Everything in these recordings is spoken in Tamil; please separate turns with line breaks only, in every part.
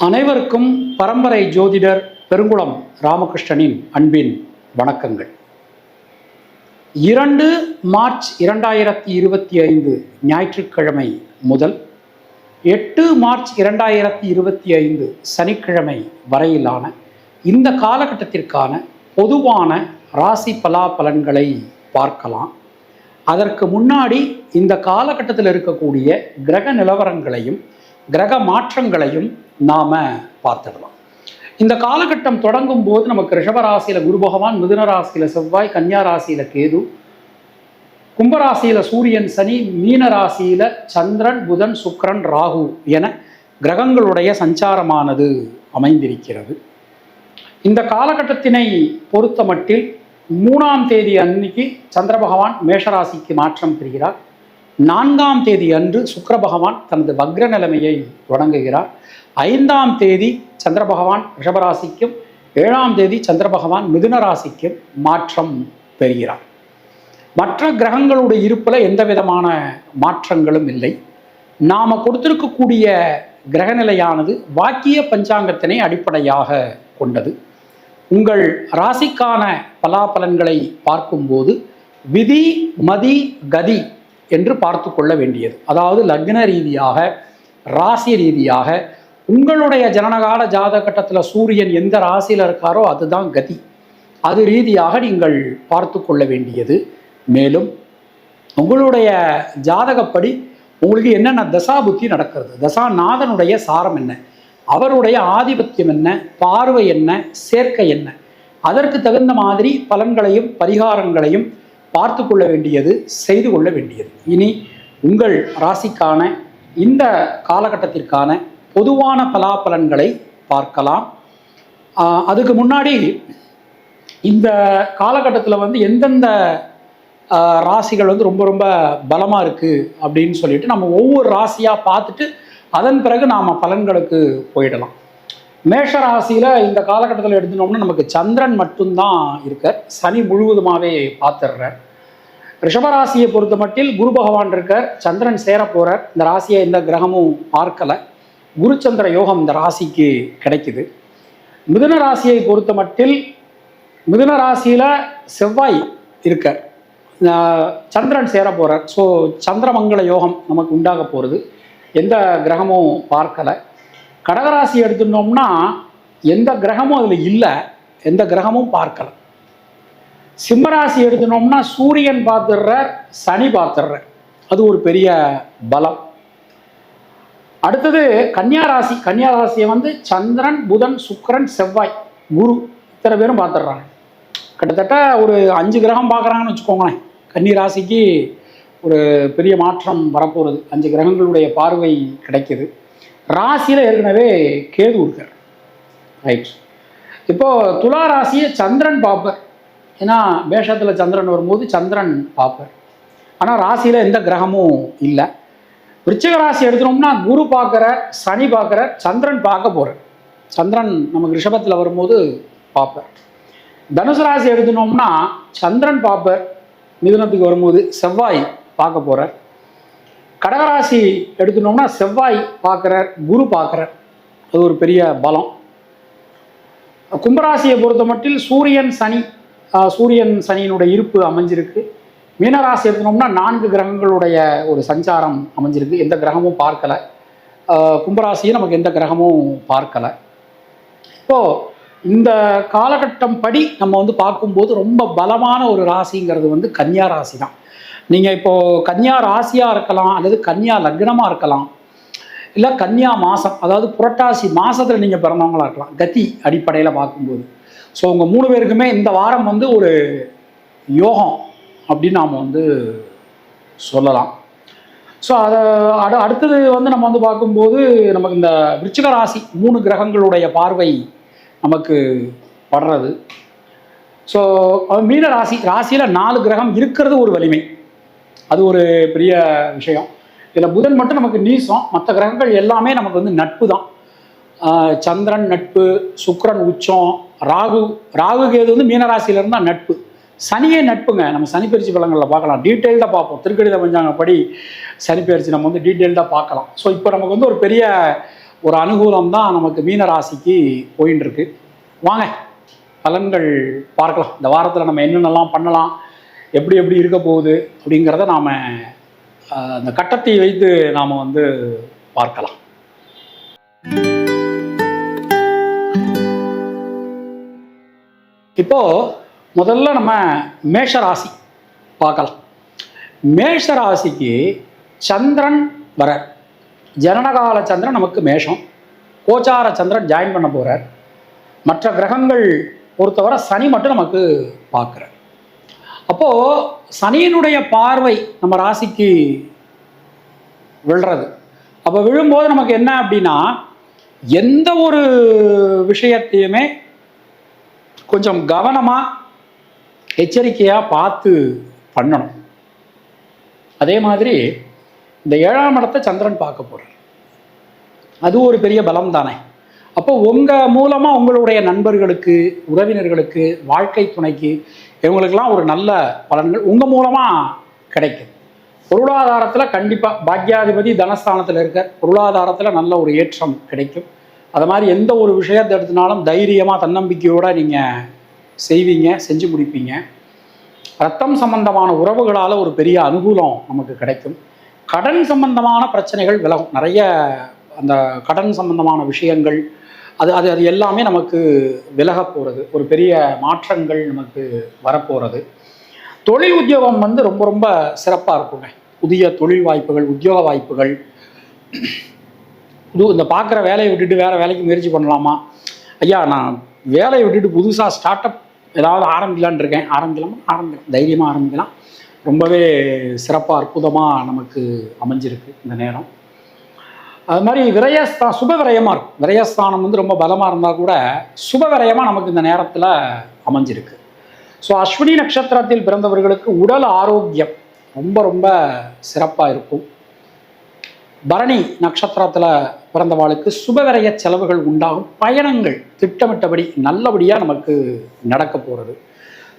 அனைவருக்கும் பரம்பரை ஜோதிடர் பெருங்குளம் ராமகிருஷ்ணனின் அன்பின் வணக்கங்கள். 2 மார்ச் 2025 ஞாயிற்றுக்கிழமை முதல் 8 மார்ச் 2025 சனிக்கிழமை வரையிலான இந்த காலகட்டத்திற்கான பொதுவான ராசி பலாபலன்களை பார்க்கலாம். அதற்கு முன்னாடி இந்த காலகட்டத்தில் இருக்கக்கூடிய கிரக நிலவரங்களையும் கிரக மாற்றங்களையும் நாம பார்த்துடலாம். இந்த காலகட்டம் தொடங்கும் போது நமக்கு ரிஷபராசியில குரு பகவான், மிதுன ராசியில செவ்வாய், கன்னியா ராசியில கேது, கும்பராசியில சூரியன் சனி, மீன ராசியில சந்திரன் புதன் சுக்கிரன் ராகு என கிரகங்களுடைய சஞ்சாரமானது அமைந்திருக்கிறது. இந்த காலகட்டத்தினை பொறுத்த மட்டில் 3ஆம் தேதி அன்னைக்கு சந்திர பகவான் மேஷராசிக்கு மாற்றம் பெறுகிறார். 4ஆம் தேதி அன்று சுக்கிர பகவான் தனது வக்ர நிலைமையை தொடங்குகிறார். 5ஆம் தேதி சந்திர பகவான் ரிஷபராசிக்கும் 7ஆம் தேதி சந்திர பகவான் மிதுன ராசிக்கும் மாற்றம் பெறுகிறார். மற்ற கிரகங்களுடைய இருப்பில் எந்த விதமான மாற்றங்களும் இல்லை. நாம் கொடுத்திருக்கக்கூடிய கிரகநிலையானது வாக்கிய பஞ்சாங்கத்தினை அடிப்படையாக கொண்டது. உங்கள் ராசிக்கான பலாபலன்களை பார்க்கும்போது விதி மதி கதி என்று பார்த்து கொள்ள வேண்டியது. அதாவது லக்ன ரீதியாக, ராசி ரீதியாக உங்களுடைய ஜனனகால ஜாதகட்டத்தில் சூரியன் எந்த ராசியில் இருக்காரோ அதுதான் கதி. அது ரீதியாக நீங்கள் பார்த்து கொள்ள வேண்டியது. மேலும் உங்களுடைய ஜாதகப்படி உங்களுக்கு என்னென்ன தசாபுத்தி நடக்கிறது, தசாநாதனுடைய சாரம் என்ன, அவருடைய ஆதிபத்தியம் என்ன, பார்வை என்ன, சேர்க்கை என்ன, அதற்கு தகுந்த மாதிரி பலன்களையும் பரிகாரங்களையும் பார்த்து கொள்ள வேண்டியது, செய்து கொள்ள வேண்டியது. இனி உங்கள் ராசிக்கான இந்த காலகட்டத்திற்கான பொதுவான பலாபலன்களை பார்க்கலாம். அதுக்கு முன்னாடி இந்த காலகட்டத்தில் எந்தெந்த ராசிகள் ரொம்ப ரொம்ப பலமாக இருக்குது அப்படின்னு சொல்லிட்டு நம்ம ஒவ்வொரு ராசியாக பார்த்துட்டு அதன் பிறகு நாம் பலன்களுக்கு போயிடலாம். மேஷ ராசியில் இந்த காலகட்டத்தில் எடுத்துனோம்னா நமக்கு சந்திரன் மட்டும்தான் இருக்க, சனி முழுவதுமாகவே பார்த்துடுறார். ரிஷபராசியை பொறுத்த மட்டில் குரு பகவான் இருக்கார், சந்திரன் சேர போகிறார். இந்த ராசியை எந்த கிரகமும் பார்க்கலை. குரு சந்திர யோகம் இந்த ராசிக்கு கிடைக்குது. மிதுன ராசியை பொறுத்த மட்டில் மிதுன ராசியில் செவ்வாய் இருக்கார், சந்திரன் சேர போகிறார். ஸோ சந்திரமங்கல யோகம் நமக்கு உண்டாக போகிறது, எந்த கிரகமும் பார்க்கலை. கடகராசி எடுத்துட்டோம்னா எந்த கிரகமும் அதில் இல்லை, எந்த கிரகமும் பார்க்கல. சிம்மராசி எடுத்துனோம்னா சூரியன் பார்த்துடுறார், சனி பார்த்துடுறார், அது ஒரு பெரிய பலம். அடுத்தது கன்னியாராசி. கன்னியாராசியை சந்திரன் புதன் சுக்கிரன் செவ்வாய் குரு இத்தனை பேரும் பார்த்துடுறாங்க. கிட்டத்தட்ட ஒரு 5 கிரகம் பார்க்குறாங்கன்னு வச்சுக்கோங்களேன். கன்னிராசிக்கு ஒரு பெரிய மாற்றம் வரப்போகிறது. 5 கிரகங்களுடைய பார்வை கிடைக்கிது. ராசியில் ஏற்கனவே கேது இருக்கார். ரைட். இப்போது துலா ராசியை சந்திரன் பார்ப்பார். ஏன்னா மேஷத்தில் சந்திரன் வரும்போது சந்திரன் பார்ப்பார். ஆனால் ராசியில் எந்த கிரகமும் இல்லை. விருச்சிக ராசி எடுத்துனோம்னா குரு பார்க்குற, சனி பார்க்குற, சந்திரன் பார்க்க போகிறார். சந்திரன் நமக்கு ரிஷபத்தில் வரும்போது பார்ப்பார். தனுசு ராசி எடுத்துனோம்னா சந்திரன் பார்ப்பார், மிதுனத்துக்கு வரும்போது செவ்வாய் பார்க்க போகிறார். கடகராசி எடுத்துனோம்னா செவ்வாய் பார்க்குறார், குரு பார்க்குறார், அது ஒரு பெரிய பலம். கும்பராசியை பொறுத்த மட்டில் சூரியன் சனியினுடைய இருப்பு அமைஞ்சிருக்கு. மீனராசி எடுத்துனோம்னா 4 கிரகங்களுடைய ஒரு சஞ்சாரம் அமைஞ்சிருக்கு, எந்த கிரகமும் பார்க்கலை. கும்பராசியை நமக்கு எந்த கிரகமும் பார்க்கலை. இப்போது இந்த காலகட்டம் படி நம்ம பார்க்கும்போது ரொம்ப பலமான ஒரு ராசிங்கிறது கன்னியா ராசி தான். நீங்கள் இப்போது கன்னியா ராசியாக இருக்கலாம், அல்லது கன்னியா லக்னமாக இருக்கலாம், இல்லை கன்னியா மாதம், அதாவது புரட்டாசி மாதத்தில் நீங்கள் பிறந்தவங்களாக இருக்கலாம். கதி அடிப்படையில் பார்க்கும்போது ஸோ உங்கள் 3 பேருக்குமே இந்த வாரம் ஒரு யோகம் அப்படின்னு நாம் சொல்லலாம். ஸோ அதை அடுத்தது நம்ம பார்க்கும்போது நமக்கு இந்த விருச்சிக ராசி 3 கிரகங்களுடைய பார்வை நமக்கு படுறது. ஸோ மீன ராசியில் 4 கிரகம் இருக்கிறது ஒரு வலிமை, அது ஒரு பெரிய விஷயம். இதில் புதன் மட்டும் நமக்கு நீசம், மற்ற கிரகங்கள் எல்லாமே நமக்கு நட்பு தான். சந்திரன் நட்பு, சுக்கிரன் உச்சம், ராகு கேது மீனராசியிலேருந்து தான் நட்பு. சனியே நட்புங்க. நம்ம சனி பயிற்சி பலன்களில் பார்க்கலாம், டீட்டெயில்டாக பார்ப்போம். திருக்கணித பஞ்சாங்கப்படி சனி பயிற்சி நம்ம டீட்டெயில்டாக பார்க்கலாம். ஸோ இப்போ நமக்கு ஒரு பெரிய ஒரு அனுகூலம் தான் நமக்கு மீன ராசிக்கு போயின்னு இருக்கு. வாங்க பலன்கள் பார்க்கலாம். இந்த வாரத்தில் நம்ம என்னென்னலாம் பண்ணலாம், எப்படி எப்படி இருக்க போகுது அப்படிங்கிறத நாம் அந்த கட்டத்தை வைத்து நாம் பார்க்கலாம். இப்போ முதல்ல நம்ம மேஷ ராசி பார்க்கலாம். மேஷ ராசிக்கு சந்திரன் வர ஜனனகால சந்திரன் நமக்கு மேஷம், கோச்சார சந்திரன் ஜாயின் பண்ண போகிறார். மற்ற கிரகங்கள் பொறுத்தவரை சனி மட்டும் நமக்கு பார்க்குறார். அப்போது சனியினுடைய பார்வை நம்ம ராசிக்கு விழுறது. அப்போ விழும்போது நமக்கு என்ன அப்படின்னா, எந்த ஒரு விஷயத்தையுமே கொஞ்சம் கவனமாக எச்சரிக்கையாக பார்த்து பண்ணணும். அதே மாதிரி இந்த 7ஆம் இடத்தை சந்திரன் பார்க்க போகிறார். அது ஒரு பெரிய பலம் தானே. அப்போ உங்கள் மூலமாக உங்களுடைய நண்பர்களுக்கு, உறவினர்களுக்கு, வாழ்க்கை துணைக்கு, இவங்களுக்கெல்லாம் ஒரு நல்ல பலன்கள் உங்கள் மூலமாக கிடைக்கும். பொருளாதாரத்தில் கண்டிப்பாக பாக்யாதிபதி தனஸ்தானத்தில் இருக்க, பொருளாதாரத்தில் நல்ல ஒரு ஏற்றம் கிடைக்கும். அது மாதிரி எந்த ஒரு விஷயத்தை எடுத்தினாலும் தைரியமாக தன்னம்பிக்கையோடு நீங்கள் செய்வீங்க, செஞ்சு முடிப்பீங்க. ரத்தம் சம்பந்தமான உறவுகளால் ஒரு பெரிய அனுகூலம் நமக்கு கிடைக்கும். கடன் சம்பந்தமான பிரச்சனைகள் விலகும். நிறைய அந்த கடன் சம்பந்தமான விஷயங்கள் அது அது அது எல்லாமே நமக்கு விலக போகிறது. ஒரு பெரிய மாற்றங்கள் நமக்கு வரப்போகிறது. தொழில் உத்தியோகம் ரொம்ப ரொம்ப சிறப்பாக இருக்குங்க. புதிய தொழில் வாய்ப்புகள், உத்தியோக வாய்ப்புகள், இந்த பார்க்குற வேலையை விட்டுட்டு வேறு வேலைக்கு முயற்சி பண்ணலாமா, ஐயா நான் வேலையை விட்டுட்டு புதுசாக ஸ்டார்ட் அப் ஏதாவது ஆரம்பிக்கலான் இருக்கேன், ஆரம்பிக்கலாம், தைரியமாக ஆரம்பிக்கலாம். ரொம்பவே சிறப்பாக அற்புதமாக நமக்கு அமைஞ்சிருக்கு இந்த நேரம். அது மாதிரி சுப விரயமாக இருக்கும். விரயஸ்தானம் ரொம்ப பலமாக இருந்தால் கூட சுப விரயமாக நமக்கு இந்த நேரத்தில் அமைஞ்சிருக்கு. ஸோ அஸ்வினி நட்சத்திரத்தில் பிறந்தவர்களுக்கு உடல் ஆரோக்கியம் ரொம்ப ரொம்ப சிறப்பாக இருக்கும். பரணி நட்சத்திரத்தில் பிறந்தவாளுக்கு சுபவிரய செலவுகள் உண்டாகும். பயணங்கள் திட்டமிட்டபடி நல்லபடியாக நமக்கு நடக்க போகிறது.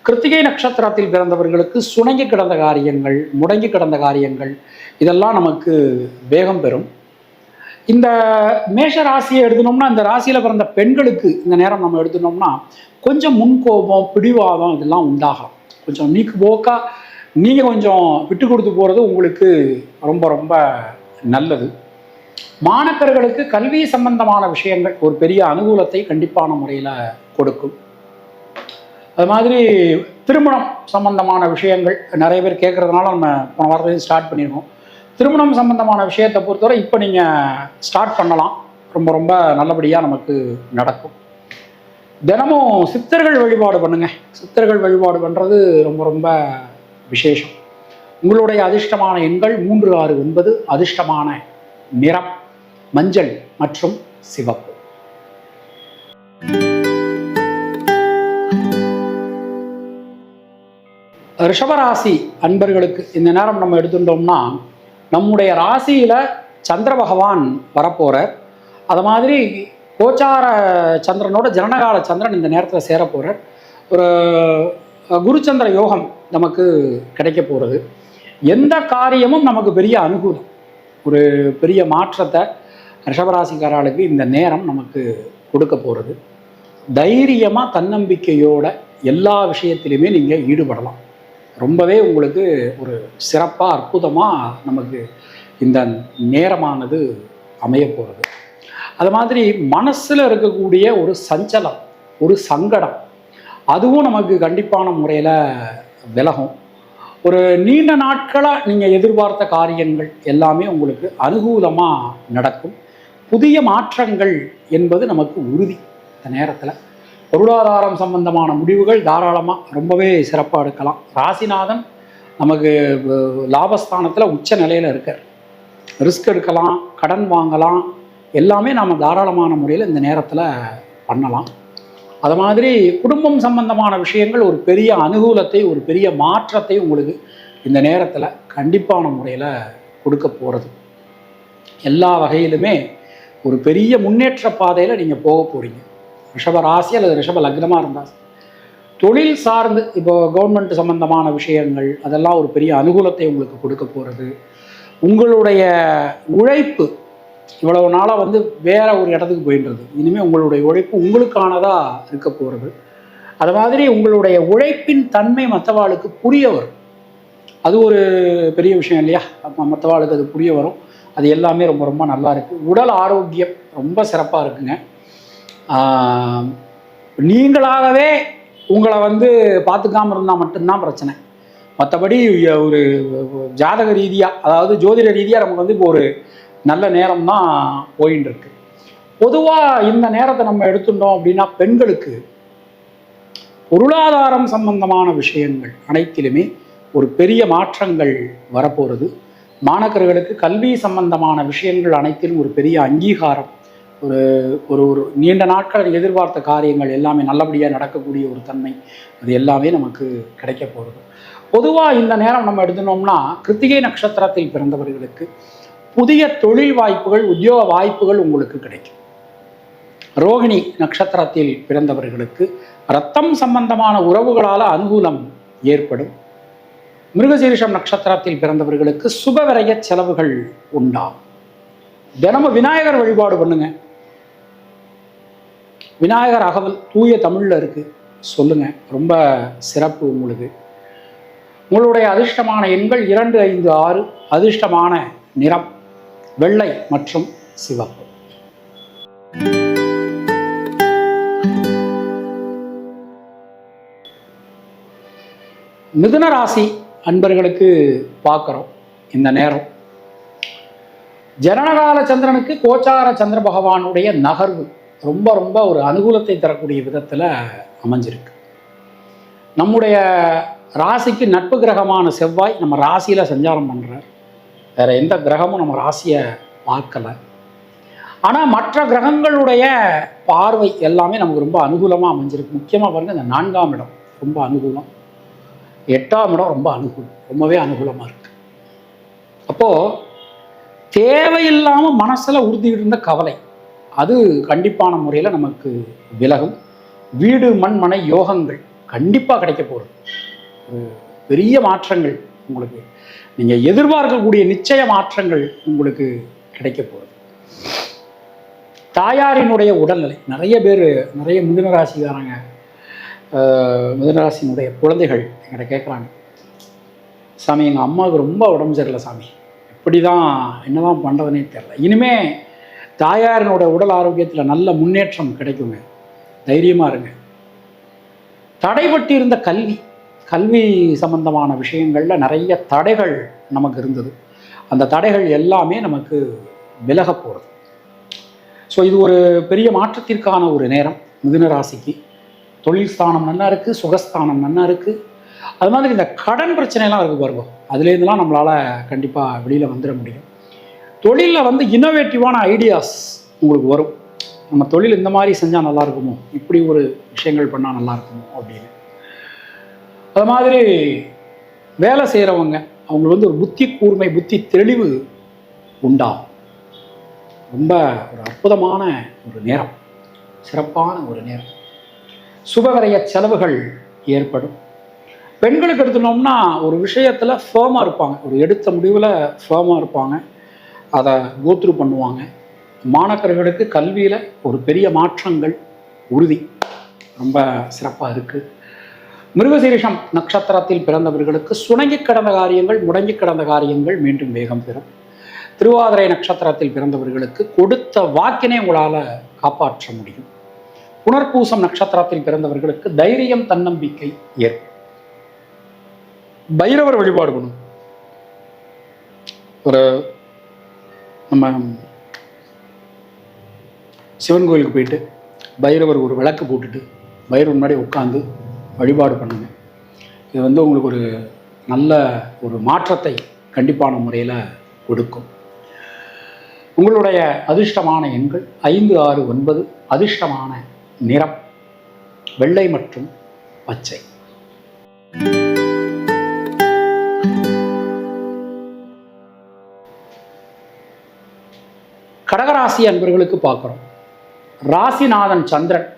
கிருத்திகை நட்சத்திரத்தில் பிறந்தவர்களுக்கு சுணங்கி கிடந்த காரியங்கள், முடங்கி கிடந்த காரியங்கள் இதெல்லாம் நமக்கு வேகம் பெறும். இந்த மேஷ ராசியை எடுத்துனோம்னா, இந்த ராசியில் பிறந்த பெண்களுக்கு இந்த நேரம் நம்ம எடுத்துனோம்னா கொஞ்சம் முன்கோபம், பிடிவாதம் இதெல்லாம் உண்டாகலாம். கொஞ்சம் நீக்கு போக்கா நீங்கள் கொஞ்சம் விட்டு கொடுத்து போகிறது உங்களுக்கு ரொம்ப ரொம்ப நல்லது. மாணக்கர்களுக்கு கல்வி சம்பந்தமான விஷயங்கள் ஒரு பெரிய அனுகூலத்தை கண்டிப்பான முறையில் கொடுக்கும். அது மாதிரி திருமணம் சம்பந்தமான விஷயங்கள் நிறைய பேர் கேட்குறதுனால நம்ம போன வாரத்தையும் ஸ்டார்ட் பண்ணியிருக்கோம். திருமணம் சம்பந்தமான விஷயத்தை பொறுத்தவரை இப்போ நீங்கள் ஸ்டார்ட் பண்ணலாம். ரொம்ப ரொம்ப நல்லபடியாக நமக்கு நடக்கும். தினமும் சித்தர்கள் வழிபாடு பண்ணுங்க. சித்தர்கள் வழிபாடு பண்ணுறது ரொம்ப ரொம்ப விசேஷம். உங்களுடைய அதிர்ஷ்டமான எண்கள் 3, 6, 9. அதிர்ஷ்டமான நிறம் மஞ்சள் மற்றும் சிவப்பு. ரிஷபராசி அன்பர்களுக்கு இந்த நேரம் நம்ம எடுத்துட்டோம்னா, நம்முடைய ராசியில் சந்திர பகவான் வரப்போகிறார். அது மாதிரி கோச்சார சந்திரனோட ஜனனகால சந்திரன் இந்த நேரத்தில் சேர போகிறார். ஒரு குருச்சந்திர யோகம் நமக்கு கிடைக்க போகிறது. எந்த காரியமும் நமக்கு பெரிய அனுகூலம், ஒரு பெரிய மாற்றத்தை ரிஷபராசிக்காரர்களுக்கு இந்த நேரம் நமக்கு கொடுக்க போகிறது. தைரியமாக தன்னம்பிக்கையோட எல்லா விஷயத்திலையுமே நீங்கள் ஈடுபடலாம். ரொம்பவே உங்களுக்கு ஒரு சிறப்பாக அற்புதமாக நமக்கு இந்த நேரமானது அமைய போகிறது. அது மாதிரி மனசில் இருக்கக்கூடிய ஒரு சஞ்சலம், ஒரு சங்கடம் அதுவும் நமக்கு கண்டிப்பான முறையில் விலகும். ஒரு நீண்ட நாட்களாக நீங்கள் எதிர்பார்த்த காரியங்கள் எல்லாமே உங்களுக்கு அனுகூலமாக நடக்கும். புதிய மாற்றங்கள் என்பது நமக்கு உறுதி. இந்த நேரத்தில் பொருளாதாரம் சம்பந்தமான முடிவுகள் தாராளமாக ரொம்பவே சிறப்பாக எடுக்கலாம். ராசிநாதன் நமக்கு லாபஸ்தானத்தில் உச்ச நிலையில் இருக்கார். ரிஸ்க் எடுக்கலாம், கடன் வாங்கலாம், எல்லாமே நாம் தாராளமான முறையில் இந்த நேரத்தில் பண்ணலாம். அது மாதிரி குடும்பம் சம்பந்தமான விஷயங்கள் ஒரு பெரிய அனுகூலத்தை, ஒரு பெரிய மாற்றத்தை உங்களுக்கு இந்த நேரத்தில் கண்டிப்பான முறையில் கொடுக்க போகிறது. எல்லா வகையிலுமே ஒரு பெரிய முன்னேற்ற பாதையில் நீங்கள் போக போகிறீங்க. ரிஷப ராசி அல்லது ரிஷப லக்னமாக இருந்தால் தொழில் சார்ந்து இப்போ கவர்மெண்ட் சம்பந்தமான விஷயங்கள் அதெல்லாம் ஒரு பெரிய அனுகூலத்தை உங்களுக்கு கொடுக்க போகிறது. உங்களுடைய உழைப்பு இவ்வளவு நாளாக வந்து வேற ஒரு இடத்துக்கு போயின்றது. இனிமேல் உங்களுடைய உழைப்பு உங்களுக்கானதாக இருக்க போகிறது. அது மாதிரி உங்களுடைய உழைப்பின் தன்மை மற்றவாளுக்கு புரிய வரும். அது ஒரு பெரிய விஷயம் இல்லையா? மற்றவாளுக்கு அது புரிய வரும். அது எல்லாமே ரொம்ப ரொம்ப நல்லா இருக்குது. உடல் ஆரோக்கியம் ரொம்ப சிறப்பாக இருக்குங்க. நீங்களாகவே உங்களை வந்து பார்த்துக்காமல் இருந்தால் மட்டும்தான் பிரச்சனை. மற்றபடி ஒரு ஜாதக ரீதியாக, அதாவது ஜோதிட ரீதியாக நமக்கு வந்து இப்போ ஒரு நல்ல நேரம் தான் போயின்னு இருக்கு. பொதுவாக இந்த நேரத்தை நம்ம எடுத்துட்டோம் அப்படின்னா பெண்களுக்கு பொருளாதாரம் சம்பந்தமான விஷயங்கள் அனைத்திலுமே ஒரு பெரிய மாற்றங்கள் வரப்போகிறது. மாணவர்களுக்கு கல்வி சம்பந்தமான விஷயங்கள் அனைத்திலும் ஒரு பெரிய அங்கீகாரம், ஒரு ஒரு ஒரு நீண்ட நாட்கள் எதிர்பார்த்த காரியங்கள் எல்லாமே நல்லபடியாக நடக்கக்கூடிய ஒரு தன்மை, அது எல்லாமே நமக்கு கிடைக்க போகிறது. பொதுவாக இந்த நேரம் நம்ம எடுத்துனோம்னா கிருத்திகை நட்சத்திரத்தில் பிறந்தவர்களுக்கு புதிய தொழில் வாய்ப்புகள், உத்தியோக வாய்ப்புகள் உங்களுக்கு கிடைக்கும். ரோகிணி நட்சத்திரத்தில் பிறந்தவர்களுக்கு இரத்தம் சம்பந்தமான உறவுகளால் அனுகூலம் ஏற்படும். மிருகசீரிஷம் நட்சத்திரத்தில் பிறந்தவர்களுக்கு சுபவிரய செலவுகள் உண்டாகும். தினமும் விநாயகர் வழிபாடு பண்ணுங்க. விநாயகர் அகவல் தூய தமிழில் இருக்குது, சொல்லுங்க, ரொம்ப சிறப்பு உங்களுக்கு. உங்களுடைய அதிர்ஷ்டமான எண்கள் 2, 5, 6. அதிர்ஷ்டமான நிறம் வெள்ளை மற்றும் சிவப்பு. மிதுன ராசி அன்பர்களுக்கு பார்க்குறோம். இந்த நேரம் ஜனனகால சந்திரனுக்கு கோச்சார சந்திர பகவானுடைய நகர்வு ரொம்ப ரொம்ப ஒரு அனுகூலத்தை தரக்கூடிய விதத்தில் அமைஞ்சிருக்கு. நம்முடைய ராசிக்கு நட்பு கிரகமான செவ்வாய் நம்ம ராசியில் சஞ்சாரம் பண்ணுறார். வேற எந்த கிரகமும் நம்ம ராசியை பார்க்கலை. ஆனால் மற்ற கிரகங்களுடைய பார்வை எல்லாமே நமக்கு ரொம்ப அனுகூலமாக அமைஞ்சிருக்கு. முக்கியமாக பாருங்கள், இந்த 4ஆம் இடம் ரொம்ப அனுகூலம், 8ஆம் இடம் ரொம்ப அனுகூலம், ரொம்பவே அனுகூலமாக இருக்கு. அப்போது தேவையில்லாமல் மனசில் உறுதிட்டு இருந்த கவலை அது கண்டிப்பான முறையில் நமக்கு விலகும். வீடு மண் மனை யோகங்கள் கண்டிப்பாக கிடைக்க போகிறது. பெரிய மாற்றங்கள் உங்களுக்கு, நீங்கள் எதிர்பார்க்கக்கூடிய நிச்சய மாற்றங்கள் உங்களுக்கு கிடைக்க போகிறது. தாயாரினுடைய உடல்நிலை, நிறைய பேர், நிறைய மிதுனராசிக்காரங்க, மிதுனராசினுடைய குழந்தைகள் என்கிட்ட கேட்குறாங்க, சாமி எங்கள் அம்மாவுக்கு ரொம்ப உடம்பு சரியில்லை சாமி, எப்படி தான் என்னதான் பண்ணுறதுனே தெரில. இனிமே தாயாரினுடைய உடல் ஆரோக்கியத்தில் நல்ல முன்னேற்றம் கிடைக்குங்க, தைரியமாக இருங்க. தடைபட்டு இருந்த கல்வி சம்பந்தமான விஷயங்களில் நிறைய தடைகள் நமக்கு இருந்தது. அந்த தடைகள் எல்லாமே நமக்கு விலக போகிறது. ஸோ இது ஒரு பெரிய மாற்றத்திற்கான ஒரு நேரம். மிதுன ராசிக்கு தொழில் ஸ்தானம் நல்லா இருக்குது, சுகஸ்தானம் நல்லா இருக்குது. அது மாதிரி இந்த கடன் பிரச்சனைலாம் இருக்குது பாருங்க, அதுலேருந்துலாம் நம்மளால் கண்டிப்பாக வெளியில் வந்துட முடியும். தொழிலில் வந்து இன்னோவேட்டிவான ஐடியாஸ் உங்களுக்கு வரும். நம்ம தொழில் இந்த மாதிரி செஞ்சால் நல்லா இருக்குமோ, இப்படி ஒரு விஷயங்கள் பண்ணால் நல்லா இருக்குமோ அப்படின்னு. அது மாதிரி வேலை செய்கிறவங்க அவங்களுக்கு வந்து ஒரு புத்தி கூர்மை, புத்தி தெளிவு உண்டாகும். ரொம்ப ஒரு அற்புதமான ஒரு நேரம், சிறப்பான ஒரு நேரம். சுபவிரய செலவுகள் ஏற்படும். பெண்களுக்கு எடுத்துனோம்னா ஒரு விஷயத்தில் ஃபேமாக இருப்பாங்க, ஒரு எடுத்த முடிவில் ஃபேமாக இருப்பாங்க, அதை கோத்ரூ பண்ணுவாங்க. மாணவர்களுக்கு கல்வியில் ஒரு பெரிய மாற்றங்கள் உறுதி, ரொம்ப சிறப்பாக இருக்குது. மிருகசீரிஷம் நட்சத்திரத்தில் பிறந்தவர்களுக்கு சுணங்கி கிடந்த காரியங்கள், முடங்கி கிடந்த காரியங்கள் மீண்டும் வேகம் பெறும். திருவாதிரை நட்சத்திரத்தில் பிறந்தவர்களுக்கு கொடுத்த வாக்கினை உங்களால் காப்பாற்ற முடியும். புனர்பூசம் நட்சத்திரத்தில் பிறந்தவர்களுக்கு தைரியம், தன்னம்பிக்கை ஏற்படும். பைரவர் வழிபாடு பண்ணும். ஒரு நம்ம சிவன் கோயிலுக்கு போயிட்டு பைரவர் ஒரு விளக்கு போட்டுட்டு பைரவர் முன்னாடி உட்காந்து வழிபாடு பண்ணுங்க. இது வந்து உங்களுக்கு ஒரு நல்ல ஒரு மாற்றத்தை கண்டிப்பான முறையில் கொடுக்கும். உங்களுடைய அதிர்ஷ்டமான எண்கள் 5, 6, 9. அதிர்ஷ்டமான நிறம் வெள்ளை மற்றும் பச்சை. கடகராசி அன்பர்களுக்கு பார்க்குறோம். ராசிநாதன் சந்திரன்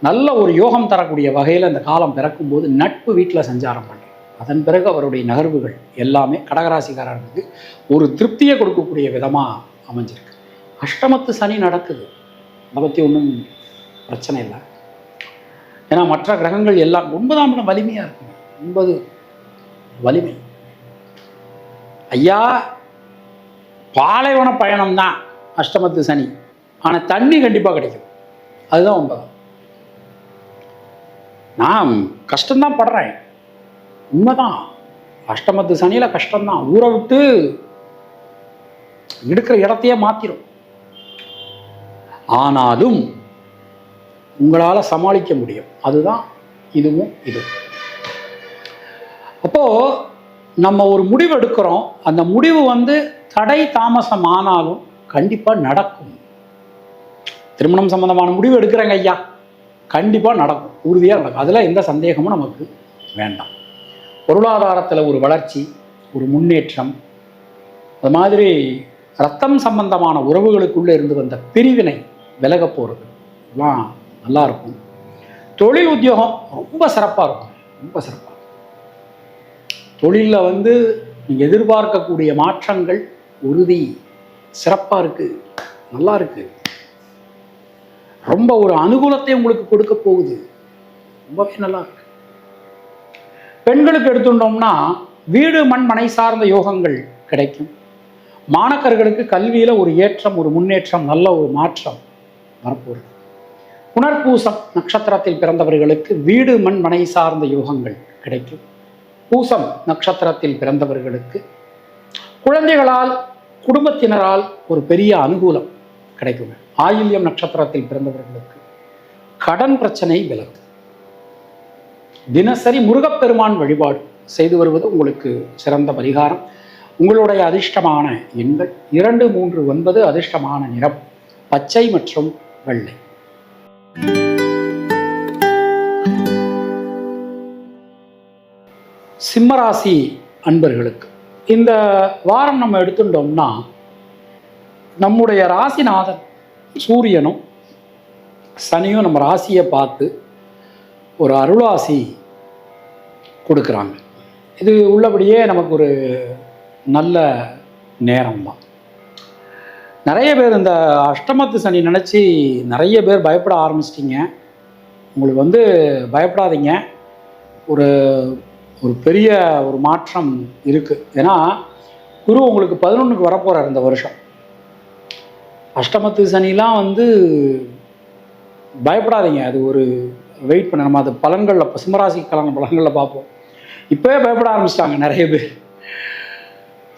நல்ல ஒரு யோகம் தரக்கூடிய வகையில் இந்த காலம் பிறக்கும்போது நட்பு வீட்டில் சஞ்சாரம் பண்ணுறார். அதன் பிறகு அவருடைய நகர்வுகள் எல்லாமே கடகராசிக்காரர்களுக்கு ஒரு திருப்தியை கொடுக்கக்கூடிய விதமாக அமைஞ்சிருக்கு. அஷ்டமத்து சனி நடக்குது, அதை பற்றி ஒன்றும் பிரச்சனை இல்லை. ஏன்னா மற்ற கிரகங்கள் எல்லாம் 9ஆம் இடம் வலிமையாக இருக்குங்க. 9 வலிமை. ஐயா பாலைவன பயணம் தான் அஷ்டமத்து சனி, ஆனால் தண்ணி கண்டிப்பாக கிடைக்கும். அதுதான் 9. நான் கஷ்டம்தான் படுறேன், உண்மைதான். அஷ்டமத்து சனியில் கஷ்டம்தான். ஊரை விட்டு எடுக்கிற இடத்தையே மாற்றிடும். ஆனாலும் உங்களால் சமாளிக்க முடியும். அதுதான் இதுவும் இது. அப்போது நம்ம ஒரு முடிவு எடுக்கிறோம், அந்த முடிவு தடை தாமசம் ஆனாலும் கண்டிப்பாக நடக்கும். திருமணம் சம்பந்தமான முடிவு எடுக்கிறேங்க ஐயா, கண்டிப்பாக நடக்கும், உறுதியாக நடக்கும். அதில் எந்த சந்தேகமும் நமக்கு வேண்டாம். பொருளாதாரத்தில் ஒரு வளர்ச்சி, ஒரு முன்னேற்றம், அது மாதிரி ரத்தம் சம்பந்தமான உறவுகளுக்குள்ளே இருந்து வந்த பிரிவினை விலக போகிறது எல்லாம் நல்லா இருக்கும். தொழில் உத்தியோகம் ரொம்ப சிறப்பாக இருக்கும், ரொம்ப சிறப்பாக. தொழிலில் நீங்கள் எதிர்பார்க்கக்கூடிய மாற்றங்கள் உறுதி, சிறப்பாக இருக்குது, நல்லா இருக்குது. ரொம்ப ஒரு அனுகூலத்தை உங்களுக்கு கொடுக்க போகுது, ரொம்பவே நல்லா இருக்கு. பெண்களுக்கு எடுத்துட்டோம்னா வீடு மண் மனை சார்ந்த யோகங்கள் கிடைக்கும். மாணக்கர்களுக்கு கல்வியில் ஒரு ஏற்றம், ஒரு முன்னேற்றம், நல்ல ஒரு மாற்றம் வரப்போகுது. புனர்பூசம் நட்சத்திரத்தில் பிறந்தவர்களுக்கு வீடு மண் மனை சார்ந்த யோகங்கள் கிடைக்கும். பூசம் நட்சத்திரத்தில் பிறந்தவர்களுக்கு குழந்தைகளால், குடும்பத்தினரால் ஒரு பெரிய அனுகூலம் கிடைக்கும். ஆயில்யம் நட்சத்திரத்தில் பிறந்தவர்களுக்கு கடன் பிரச்சனை விலகும். தினசரி முருகப்பெருமான் வழிபாடு செய்து வருவது உங்களுக்கு சிறந்த பரிகாரம். உங்களுடைய அதிர்ஷ்டமான எண்கள் 2, 3, 9. அதிர்ஷ்டமான நிறம் பச்சை மற்றும் வெள்ளை. சிம்மராசி அன்பர்களுக்கு இந்த வாரம் நம்ம எடுத்துட்டோம்னா நம்முடைய ராசிநாதன் சூரியனும் சனியும் நம்ம ராசியை பார்த்து ஒரு அருளாசி கொடுக்குறாங்க. இது உள்ளபடியே நமக்கு ஒரு நல்ல நேரம்தான். நிறைய பேர் இந்த அஷ்டமத்து சனி நினச்சி நிறைய பேர் பயப்பட ஆரம்பிச்சிட்டிங்க. உங்களுக்கு பயப்படாதீங்க, ஒரு ஒரு பெரிய ஒரு மாற்றம் இருக்குது. ஏன்னா குரு உங்களுக்கு 11க்கு வரப்போகிறார் இந்த வருஷம். அஷ்டமத்து சனிலாம் பயப்படாதீங்க, அது ஒரு வெயிட் பண்ண, நம்ம அது பலன்களில் சிம்மராசிக்கான பலன்களில் பார்ப்போம். இப்போவே பயப்பட ஆரம்பிச்சிட்டாங்க நிறைய பேர்.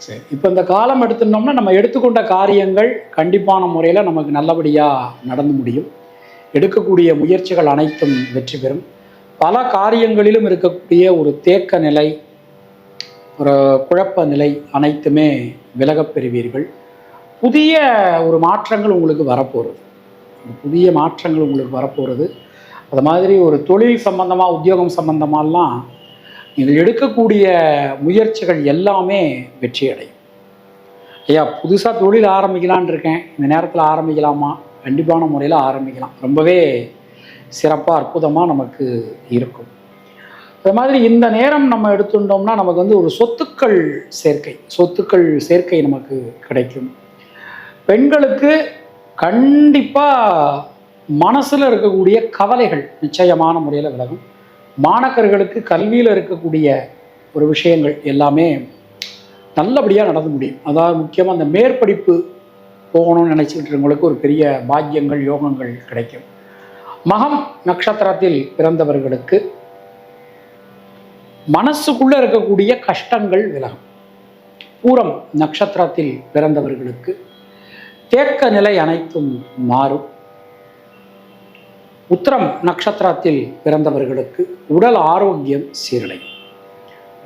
சரி, இப்போ இந்த காலம் எடுத்துட்டோம்னா நம்ம எடுத்துக்கொண்ட காரியங்கள் கண்டிப்பான முறையில் நமக்கு நல்லபடியாக நடந்து முடியும். எடுக்கக்கூடிய முயற்சிகள் அனைத்தும் வெற்றி பெறும். பல காரியங்களிலும் இருக்கக்கூடிய ஒரு தேக்க நிலை, ஒரு குழப்ப நிலை அனைத்துமே விலகப் பெறுவீர்கள். புதிய ஒரு மாற்றங்கள் உங்களுக்கு வரப்போகிறது, புதிய மாற்றங்கள் உங்களுக்கு வரப்போகிறது. அது மாதிரி ஒரு தொழில் சம்பந்தமாக, உத்தியோகம் சம்பந்தமாலாம் நீங்கள் எடுக்கக்கூடிய முயற்சிகள் எல்லாமே வெற்றி அடையும். ஐயா புதுசாக தொழில் ஆரம்பிக்கலான் இருக்கேன், இந்த நேரத்தில் ஆரம்பிக்கலாமா? கண்டிப்பான முறையில் ஆரம்பிக்கலாம், ரொம்பவே சிறப்பாக அற்புதமாக நமக்கு இருக்கும். அது மாதிரி இந்த நேரம் நம்ம எடுத்துட்டோம்னா நமக்கு ஒரு சொத்துக்கள் சேர்க்கை நமக்கு கிடைக்கும். பெண்களுக்கு கண்டிப்பாக மனசில் இருக்கக்கூடிய கவலைகள் நிச்சயமான முறையில் விலகும். மாணக்கர்களுக்கு கல்வியில் இருக்கக்கூடிய ஒரு விஷயங்கள் எல்லாமே நல்லபடியாக நடந்து முடியும். அதாவது முக்கியமாக அந்த மேற்படிப்பு போகணும்னு நினச்சிக்கிட்டு இருக்கவங்களுக்கு ஒரு பெரிய பாக்கியங்கள், யோகங்கள் கிடைக்கும். மகம் நட்சத்திரத்தில் பிறந்தவர்களுக்கு மனசுக்குள்ளே இருக்கக்கூடிய கஷ்டங்கள் விலகும். பூரம் நட்சத்திரத்தில் பிறந்தவர்களுக்கு தேக்க நிலை அனைத்தும் மாறும். உத்திரம் நட்சத்திரத்தில் பிறந்தவர்களுக்கு உடல் ஆரோக்கியம் சீரடையும்.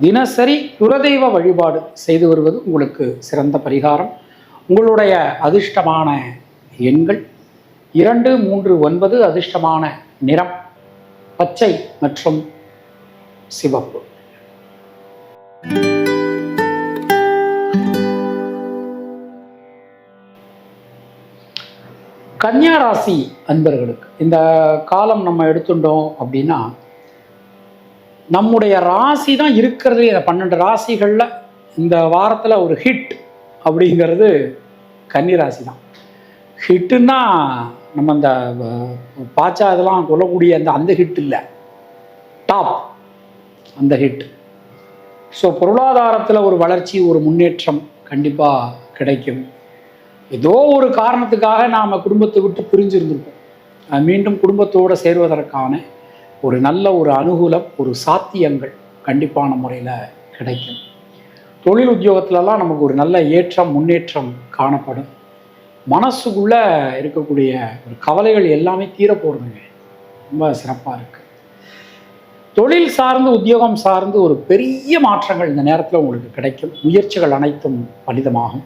தினசரி குலதெய்வ வழிபாடு செய்து வருவது உங்களுக்கு சிறந்த பரிகாரம். உங்களுடைய அதிர்ஷ்டமான எண்கள் 2, 3, 9. அதிர்ஷ்டமான நிறம் பச்சை மற்றும் சிவப்பு. கன்னியா ராசி அன்பர்களுக்கு இந்த காலம் நம்ம எடுத்துட்டோம் அப்படின்னா நம்முடைய ராசி தான் இருக்கிறது. இந்த 12 ராசிகளில் இந்த வாரத்தில் ஒரு ஹிட் அப்படிங்கிறது கன்னி ராசி தான். ஹிட்டுன்னா நம்ம அந்த பாச்சா இதெல்லாம் கொல்லக்கூடிய அந்த ஹிட் இல்லை, டாப் அந்த ஹிட். ஸோ பொருளாதாரத்தில் ஒரு வளர்ச்சி, ஒரு முன்னேற்றம் கண்டிப்பாக கிடைக்கும். ஏதோ ஒரு காரணத்துக்காக நாம் குடும்பத்தை விட்டு பிரிஞ்சிருந்திருப்போம். மீண்டும் குடும்பத்தோடு சேர்வதற்கான ஒரு நல்ல ஒரு அனுகூலம், ஒரு சாத்தியங்கள் கண்டிப்பான முறையில் கிடைக்கும். தொழில் உத்தியோகத்திலலாம் நமக்கு ஒரு நல்ல ஏற்றம், முன்னேற்றம் காணப்படும். மனசுக்குள்ளே இருக்கக்கூடிய ஒரு கவலைகள் எல்லாமே தீரப்போடுதுங்க. ரொம்ப சிறப்பாக இருக்குது. தொழில் சார்ந்து, உத்தியோகம் சார்ந்து ஒரு பெரிய மாற்றங்கள் இந்த நேரத்தில் உங்களுக்கு கிடைக்கும். முயற்சிகள் அனைத்தும் பலிதமாகும்.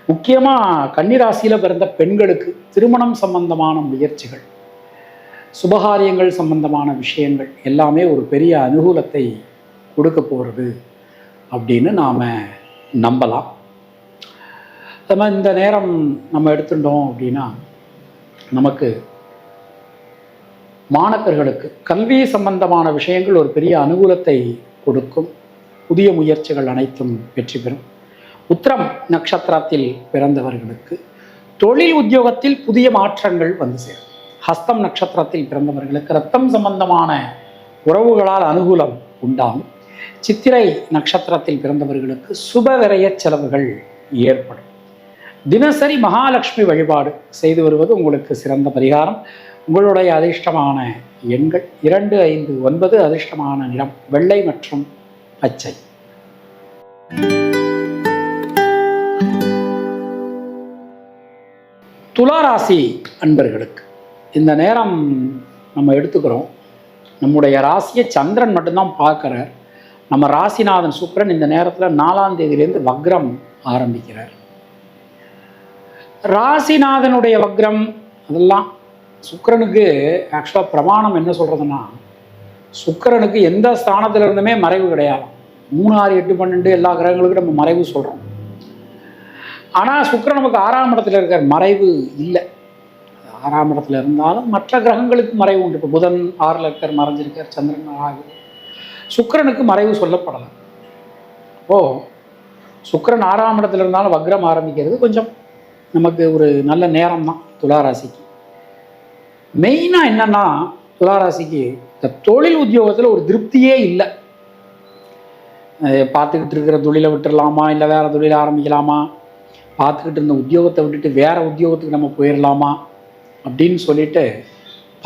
முக்கியமாக கன்னிராசியில் பிறந்த பெண்களுக்கு திருமணம் சம்பந்தமான முயற்சிகள், சுபகாரியங்கள் சம்பந்தமான விஷயங்கள் எல்லாமே ஒரு பெரிய அனுகூலத்தை கொடுக்க போகிறது அப்படின்னு நாம் நம்பலாம். அது மாதிரி இந்த நேரம் நம்ம எடுத்துட்டோம் அப்படின்னா நமக்கு மாணவர்களுக்கு கல்வி சம்பந்தமான விஷயங்கள் ஒரு பெரிய அனுகூலத்தை கொடுக்கும். புதிய முயற்சிகள் அனைத்தும் வெற்றி பெறும். உத்திரம் நட்சத்திரத்தில் பிறந்தவர்களுக்கு தொழில் உத்தியோகத்தில் புதிய மாற்றங்கள் வந்து சேரும். ஹஸ்தம் நட்சத்திரத்தில் பிறந்தவர்களுக்கு இரத்தம் சம்பந்தமான உறவுகளால் அனுகூலம் உண்டாகும். சித்திரை நட்சத்திரத்தில் பிறந்தவர்களுக்கு சுப விரய செலவுகள் ஏற்படும். தினசரி மகாலட்சுமி வழிபாடு செய்து வருவது உங்களுக்கு சிறந்த பரிகாரம். உங்களுடைய அதிர்ஷ்டமான எண்கள் 2, 5, 9. அதிர்ஷ்டமான நிறம் வெள்ளை மற்றும் பச்சை. துளாராசி அன்பர்களுக்கு இந்த நேரம் நம்ம எடுத்துக்கிறோம். நம்முடைய ராசியை சந்திரன் மட்டும்தான் பார்க்குறார். நம்ம ராசிநாதன் சுக்கிரன் இந்த நேரத்தில் 4ஆம் தேதியிலேருந்து வக்ரம் ஆரம்பிக்கிறார். ராசிநாதனுடைய வக்ரம் அதெல்லாம் சுக்கிரனுக்கு ஆக்சுவலாக பிரமாணம் என்ன சொல்கிறதுன்னா, சுக்கிரனுக்கு எந்த ஸ்தானத்தில் இருந்துமே மறைவு கிடையாது. 3, 6, 8, 12 எல்லா கிரகங்களுக்கும் நம்ம மறைவு சொல்கிறோம். ஆனால் சுக்கிரன் நமக்கு 6ஆம் இடத்துல இருக்கார், மறைவு இல்லை. 6ஆம் இடத்துல இருந்தாலும் மற்ற கிரகங்களுக்கு மறைவு உண்டு. இப்போ புதன் 6ல் இருக்கார், மறைஞ்சிருக்கார். சந்திரன் ஆகுது. சுக்கிரனுக்கு மறைவு சொல்லப்படலை. சுக்கிரன் 6ஆம் இடத்துல இருந்தாலும் வக்ரம் ஆரம்பிக்கிறது கொஞ்சம் நமக்கு ஒரு நல்ல நேரம் தான். துளாராசிக்கு மெயினாக என்னன்னா, துளாராசிக்கு இந்த தொழில் உத்தியோகத்தில் ஒரு திருப்தியே இல்லை. பார்த்துக்கிட்டு இருக்கிற தொழிலை விட்டுடலாமா, இல்லை வேற தொழிலை ஆரம்பிக்கலாமா, பார்த்துக்கிட்டு இருந்த உத்தியோகத்தை விட்டுட்டு வேற உத்தியோகத்துக்கு நம்ம போயிடலாமா அப்படின்னு சொல்லிட்டு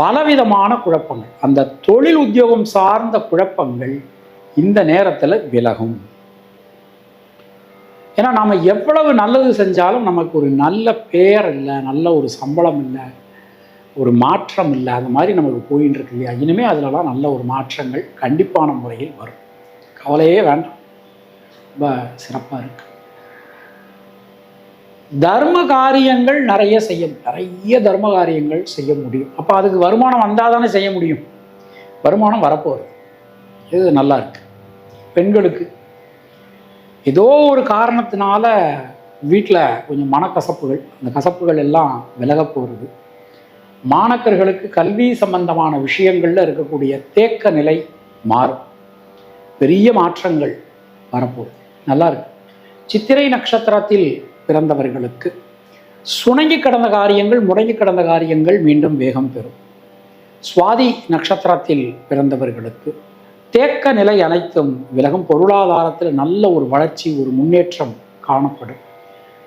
பலவிதமான குழப்பங்கள், அந்த தொழில் உத்தியோகம் சார்ந்த குழப்பங்கள் இந்த நேரத்தில் விலகும். ஏன்னா நாம் எவ்வளவு நல்லது செஞ்சாலும் நமக்கு ஒரு நல்ல பேர் இல்லை, நல்ல ஒரு சம்பளம் இல்லை, ஒரு மாற்றம் இல்லை. அந்த மாதிரி நமக்கு போயின்னு இருக்கு இல்லையா. இனிமேல் அதிலலாம் நல்ல ஒரு மாற்றங்கள் கண்டிப்பான முறையில் வரும். கவலையே வேண்டாம், ரொம்ப சிறப்பாக இருக்கு. தர்ம காரியங்கள் நிறைய தர்ம காரியங்கள் செய்ய முடியும். அப்போ அதுக்கு வருமானம் வந்தால் தானே செய்ய முடியும். வருமானம் வரப்போகுது, இது நல்லா இருக்கு. பெண்களுக்கு ஏதோ ஒரு காரணத்தினால வீட்டில் கொஞ்சம் மனக்கசப்புகள், அந்த கசப்புகள் எல்லாம் விலக போகிறது. மாணவர்களுக்கு கல்வி சம்பந்தமான விஷயங்களில் இருக்கக்கூடிய தேக்க நிலை மாறும். பெரிய மாற்றங்கள் வரப்போகுது, நல்லா இருக்கு. சித்திரை நட்சத்திரத்தில் பிறந்தவர்களுக்கு சுணங்கி கடந்த காரியங்கள், முடங்கி கடந்த காரியங்கள் மீண்டும் வேகம் பெறும். சுவாதி நட்சத்திரத்தில் பிறந்தவர்களுக்கு தேக்க நிலை அனைத்தும் விலகும். பொருளாதாரத்தில் நல்ல ஒரு வளர்ச்சி, ஒரு முன்னேற்றம் காணப்படும்.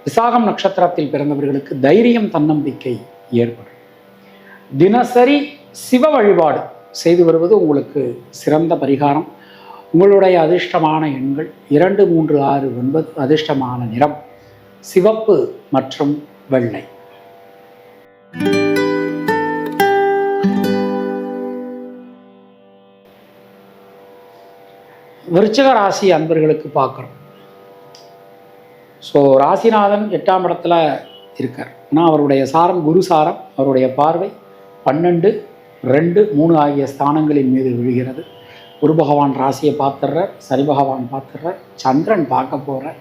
விசாகம் நட்சத்திரத்தில் பிறந்தவர்களுக்கு தைரியம், தன்னம்பிக்கை ஏற்படும். தினசரி சிவ வழிபாடு செய்து வருவது உங்களுக்கு சிறந்த பரிகாரம். உங்களுடைய அதிர்ஷ்டமான எண்கள் 2, 3, 6, 9. அதிர்ஷ்டமான நிறம் சிவப்பு மற்றும் வெள்ளை. விருச்சிக ராசி அன்பர்களுக்கு பார்க்குறோம். ஸோ ராசிநாதன் 8ஆம் இடத்துல இருக்கார். ஆனால் அவருடைய சாரம் குரு சாரம், அவருடைய பார்வை 12, 2, 3 ஆகிய ஸ்தானங்களின் மீது விழுகிறது. குரு பகவான் ராசியை பார்த்துடுறார், சனி பகவான் பார்த்துடுறார், சந்திரன் பார்க்க போகிறார்.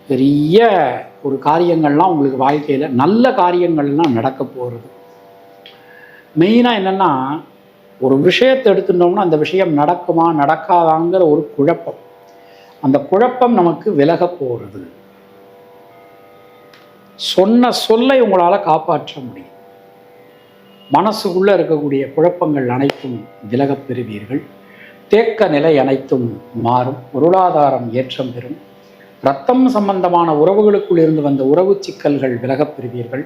பெரிய ஒரு காரியங்கள்லாம் உங்களுக்கு வாழ்க்கையில் நல்ல காரியங்கள்லாம் நடக்க போகிறது. மெயினாக என்னென்னா, ஒரு விஷயத்தை எடுத்துட்டோம்னா அந்த விஷயம் நடக்குமா நடக்காதாங்கிற ஒரு குழப்பம், அந்த குழப்பம் நமக்கு விலக போகிறது. சொன்ன சொல்லை உங்களால் காப்பாற்ற முடியும். மனசுக்குள்ளே இருக்கக்கூடிய குழப்பங்கள் அனைத்தும் விலகப் பெறுவீர்கள். தேக்க நிலை அனைத்தும் மாறும். பொருளாதாரம் ஏற்றம் பெறும். இரத்தம் சம்பந்தமான உறவுகளுக்குள் இருந்து வந்த உறவு சிக்கல்கள் விலகப் பெறுவீர்கள்.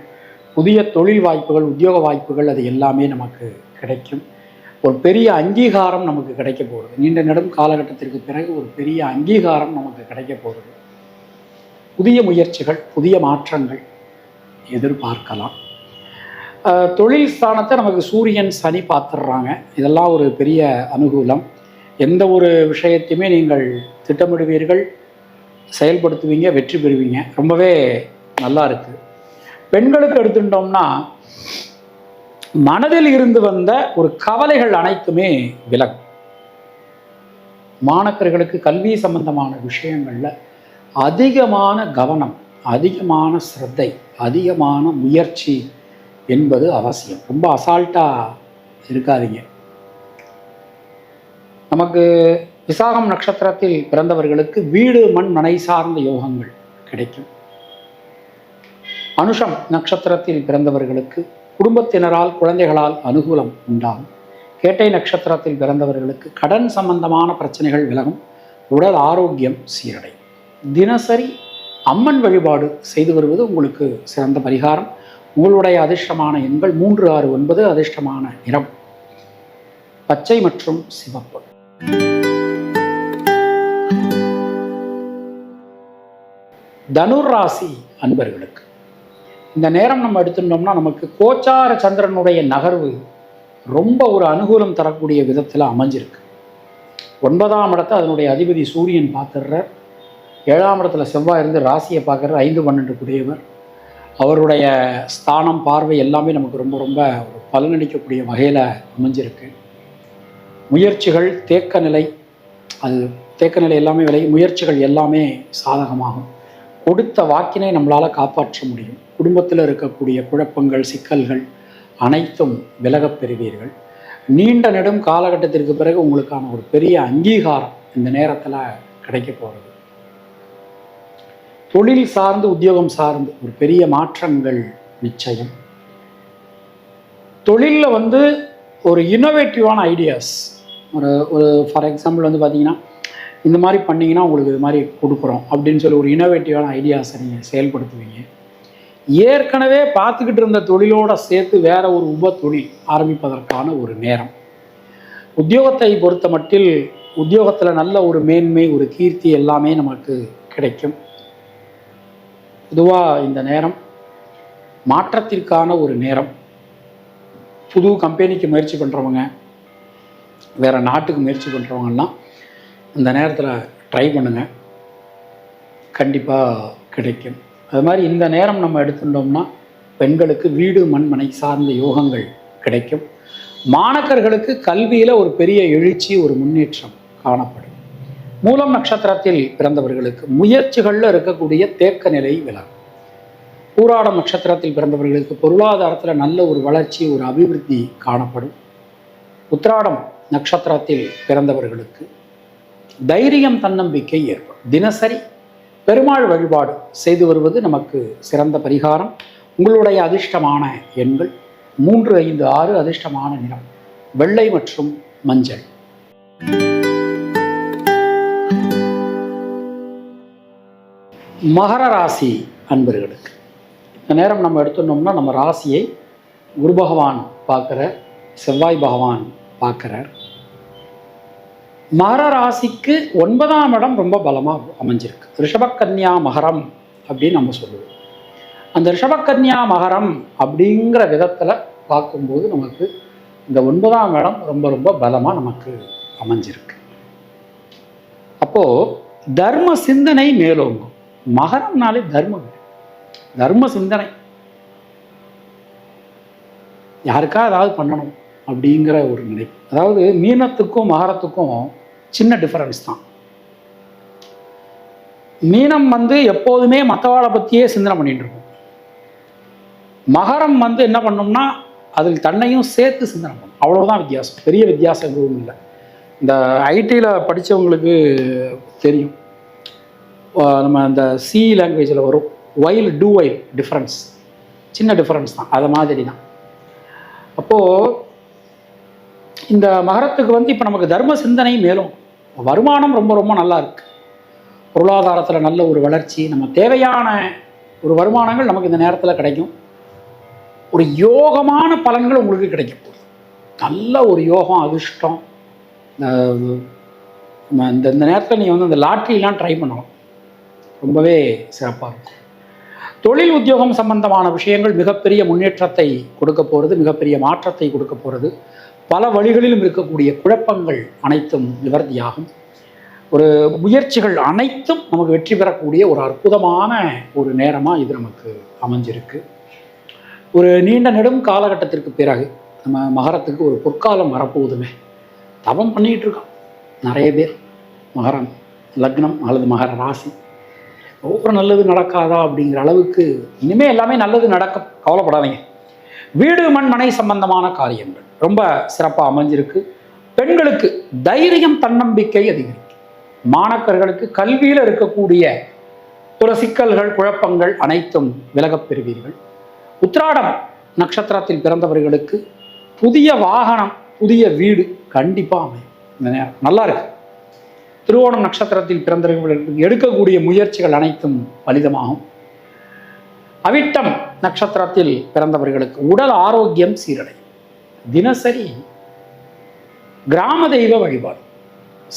புதிய தொழில் வாய்ப்புகள், உத்தியோக வாய்ப்புகள் அது எல்லாமே நமக்கு கிடைக்கும். ஒரு பெரிய அங்கீகாரம் நமக்கு கிடைக்க போகிறது. நீண்ட நெடும் காலகட்டத்திற்கு பிறகு ஒரு பெரிய அங்கீகாரம் நமக்கு கிடைக்க போகிறது. புதிய முயற்சிகள், புதிய மாற்றங்கள் எதிர்பார்க்கலாம். தொழில் ஸ்தானத்தை நமக்கு சூரியன் சனி பார்த்துடுறாங்க. இதெல்லாம் ஒரு பெரிய அனுகூலம். எந்த ஒரு விஷயத்தையுமே நீங்கள் திட்டமிடுவீர்கள், செயல்படுத்துவீங்க, வெற்றி பெறுவீங்க. ரொம்பவே நல்லா இருக்குது. பெண்களுக்கு எடுத்துட்டோம்னா மனதில் இருந்து வந்த ஒரு கவலைகள் அனைத்துமே விலகும். மாணவர்களுக்கு கல்வி சம்பந்தமான விஷயங்களில் அதிகமான கவனம், அதிகமான சிரத்தை, அதிகமான முயற்சி என்பது அவசியம். ரொம்ப அசால்ட்டாக இருக்காதீங்க. நமக்கு விசாகம் நட்சத்திரத்தில் பிறந்தவர்களுக்கு வீடு மண் மனை சார்ந்த யோகங்கள் கிடைக்கும். அனுஷம் நட்சத்திரத்தில் பிறந்தவர்களுக்கு குடும்பத்தினரால், குழந்தைகளால் அனுகூலம் உண்டாகும். கேட்டை நட்சத்திரத்தில் பிறந்தவர்களுக்கு கடன் சம்பந்தமான பிரச்சனைகள் விலகும். உடல் ஆரோக்கியம் சீரடையும். தினசரி அம்மன் வழிபாடு செய்து வருவது உங்களுக்கு சிறந்த பரிகாரம். உங்களுடைய அதிர்ஷ்டமான எண்கள் 3, 6, 9. அதிர்ஷ்டமான நிறம் பச்சை மற்றும் சிவப்பு. தனுர் ராசி அன்பர்களுக்கு இந்த நேரம் நம்ம எடுத்துட்டோம்னா நமக்கு கோச்சார சந்திரனுடைய நகர்வு ரொம்ப ஒரு அனுகூலம் தரக்கூடிய விதத்தில் அமைஞ்சிருக்கு. 9ஆம் இடத்தை அதனுடைய அதிபதி சூரியன் பார்த்துடுறார். 7ஆம் இடத்துல செவ்வாய் இருந்து ராசியை பார்க்குறார். 5, 12 கூடியவர். அவருடைய ஸ்தானம், பார்வை எல்லாமே நமக்கு ரொம்ப ரொம்ப ஒரு பலனளிக்கக்கூடிய வகையில் அமைஞ்சிருக்கு. முயற்சிகள் தேக்க நிலை, அது தேக்க நிலை எல்லாமே விலகி முயற்சிகள் எல்லாமே சாதகமாகும். கொடுத்த வாக்கினை நம்மளால் காப்பாற்ற முடியும். குடும்பத்தில் இருக்கக்கூடிய குழப்பங்கள், சிக்கல்கள் அனைத்தும் விலகப் பெறுவீர்கள். நீண்ட நெடும் காலகட்டத்திற்கு பிறகு உங்களுக்கான ஒரு பெரிய அங்கீகாரம் இந்த நேரத்தில் கிடைக்க போகிறது. தொழில் சார்ந்து, உத்தியோகம் சார்ந்து ஒரு பெரிய மாற்றங்கள் நிச்சயம். தொழிலில் ஒரு இன்னோவேட்டிவான ஐடியாஸ், ஒரு ஃபார் எக்ஸாம்பிள் பார்த்தீங்கன்னா இந்த மாதிரி பண்ணிங்கன்னா உங்களுக்கு இது மாதிரி கொடுக்குறோம் அப்படின்னு சொல்லி ஒரு இன்னோவேட்டிவான ஐடியாஸை நீங்கள் செயல்படுத்துவீங்க. ஏற்கனவே பார்த்துக்கிட்டு இருந்த தொழிலோடு சேர்த்து வேற ஒரு உப தொழில் ஆரம்பிப்பதற்கான ஒரு நேரம். உத்தியோகத்தை பொறுத்த மட்டில் உத்தியோகத்தில் நல்ல ஒரு மேன்மை, ஒரு கீர்த்தி எல்லாமே நமக்கு கிடைக்கும். பொதுவாக இந்த நேரம் மாற்றத்திற்கான ஒரு நேரம். புது கம்பெனிக்கு முயற்சி பண்ணுறவங்க, வேறு நாட்டுக்கு முயற்சி பண்ணுறவங்கலாம் இந்த நேரத்தில் ட்ரை பண்ணுங்கள், கண்டிப்பாக கிடைக்கும். அது மாதிரி இந்த நேரம் நம்ம எடுத்துட்டோம்னா பெண்களுக்கு வீடு மண் மனை சார்ந்த யோகங்கள் கிடைக்கும். மாணவர்களுக்கு கல்வியில் ஒரு பெரிய எழுச்சி, ஒரு முன்னேற்றம் காணப்படும். மூலம் நட்சத்திரத்தில் பிறந்தவர்களுக்கு முயற்சிகளில் இருக்கக்கூடிய தேக்க நிலை விலகும். பூராடம் நட்சத்திரத்தில் பிறந்தவர்களுக்கு பொருளாதாரத்தில் நல்ல ஒரு வளர்ச்சி, ஒரு அபிவிருத்தி காணப்படும். உத்திராடம் நட்சத்திரத்தில் பிறந்தவர்களுக்கு தைரியம், தன்னம்பிக்கை ஏற்படும். தினசரி பெருமாள் வழிபாடு செய்து வருவது நமக்கு சிறந்த பரிகாரம். உங்களுடைய அதிர்ஷ்டமான எண்கள் 3, 5, 6. அதிர்ஷ்டமான நிறம் வெள்ளை மற்றும் மஞ்சள். மகர ராசி அன்பர்களுக்கு இந்த நேரம் நம்ம எடுத்துட்டோம்னா நம்ம ராசியை குரு பகவான் பார்க்குறார், செவ்வாய் பகவான் பார்க்குறார். மகர ராசிக்கு 9ஆம் இடம் ரொம்ப பலமாக அமைஞ்சிருக்கு. ரிஷபக்கன்யா மகரம் அப்படின்னு நம்ம சொல்லுவோம். அந்த ரிஷபக்கன்யா மகரம் அப்படிங்கிற விதத்தில் பார்க்கும்போது நமக்கு இந்த 9ஆம் இடம் ரொம்ப ரொம்ப பலமாக நமக்கு அமைஞ்சிருக்கு. அப்போது தர்ம சிந்தனை மேலோங்கும். மகரம்னாலே தர்மம், தர்ம சிந்தனை. யாருக்கா ஏதாவது பண்ணணும் அப்படிங்கிற ஒரு நிலை. அதாவது மீனத்துக்கும் மகரத்துக்கும் சின்ன டிஃபரன்ஸ் தான். மீனம் எப்போதுமே மற்றவாளை பற்றியே சிந்தனை பண்ணிட்டு இருக்கும். மகரம் என்ன பண்ணோம்னா அதில் தன்னையும் சேர்த்து சிந்தனை பண்ணும். அவ்வளோதான் வித்தியாசம், பெரிய வித்தியாசம் எதுவும் இல்லை. இந்த ஐடியில் படித்தவங்களுக்கு தெரியும். நம்ம இந்த சி லாங்குவேஜில் வரும் ஒயில் டூ ஒயில் டிஃப்ரென்ஸ், சின்ன டிஃப்ரென்ஸ் தான், அது மாதிரி தான். அப்போது இந்த மகரத்துக்கு இப்போ நமக்கு தர்ம சிந்தனை மேலும் வருமானம் ரொம்ப ரொம்ப நல்லா இருக்குது. பொருளாதாரத்தில் நல்ல ஒரு வளர்ச்சி, நம்ம தேவையான ஒரு வருமானங்கள் நமக்கு இந்த நேரத்தில் கிடைக்கும். ஒரு யோகமான பலன்கள் உங்களுக்கு கிடைக்கும். நல்ல ஒரு யோகம், அதிர்ஷ்டம். இந்த நேரத்தில் நீங்கள் இந்த லாட்ரிலாம் ட்ரை பண்ணலாம், ரொம்பவே சிறப்பாக இருக்கும். தொழில் உத்தியோகம் சம்பந்தமான விஷயங்கள் மிகப்பெரிய முன்னேற்றத்தை கொடுக்க போகிறது, மிகப்பெரிய மாற்றத்தை கொடுக்க போகிறது. பல வழிகளிலும் இருக்கக்கூடிய குழப்பங்கள் அனைத்தும் நிவர்த்தியாகும். ஒரு முயற்சிகள் அனைத்தும் நமக்கு வெற்றி பெறக்கூடிய ஒரு அற்புதமான ஒரு நேரமாக இது நமக்கு அமைஞ்சிருக்கு. ஒரு நீண்ட நெடும் காலகட்டத்திற்கு பிறகு நம்ம மகரத்துக்கு ஒரு பொற்காலம் வரப்போகுதுமே. தவம் பண்ணிகிட்டு இருக்கோம் நிறைய பேர். மகரம் லக்னம் அல்லது மகர ராசி ஒவ்வொரு நல்லது நடக்காதா அப்படிங்கிற அளவுக்கு இனிமேல் எல்லாமே நல்லது நடக்கும், கவலைப்படாதீங்க. வீடு மண் மனை சம்பந்தமான காரியங்கள் ரொம்ப சிறப்பாக அமைஞ்சிருக்கு. பெண்களுக்கு தைரியம் தன்னம்பிக்கை அதிகரிக்கும். மாணவர்களுக்கு கல்வியில் இருக்கக்கூடிய ஒரு சிக்கல்கள் குழப்பங்கள் அனைத்தும் விலகப் பெறுவீர்கள். உத்திராடம் நட்சத்திரத்தில் பிறந்தவர்களுக்கு புதிய வாகனம் புதிய வீடு கண்டிப்பாக அமையும். இந்த நேரம் நல்லா இருக்கு. திருவோணம் நட்சத்திரத்தில் பிறந்தவர்களுக்கு எடுக்கக்கூடிய முயற்சிகள் அனைத்தும் பலிதமாகும். அவிட்டம் நட்சத்திரத்தில் பிறந்தவர்களுக்கு உடல் ஆரோக்கியம் சீரடையும். தினசரி கிராம தெய்வ வழிபாடு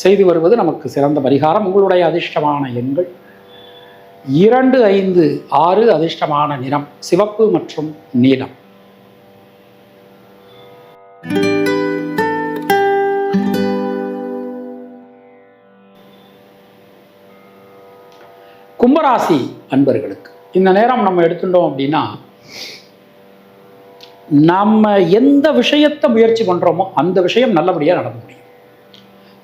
செய்து வருவது நமக்கு சிறந்த பரிகாரம். உங்களுடைய அதிர்ஷ்டமான எண்கள் 2, 5, 6. அதிர்ஷ்டமான நிறம் சிவப்பு மற்றும் நீலம். கும்பராசி அன்பர்களுக்கு இந்த நேரம் நம்ம எடுத்துட்டோம் அப்படின்னா, நம்ம எந்த விஷயத்தை முயற்சி பண்றோமோ அந்த விஷயம் நல்லபடியாக நடந்து முடியும்.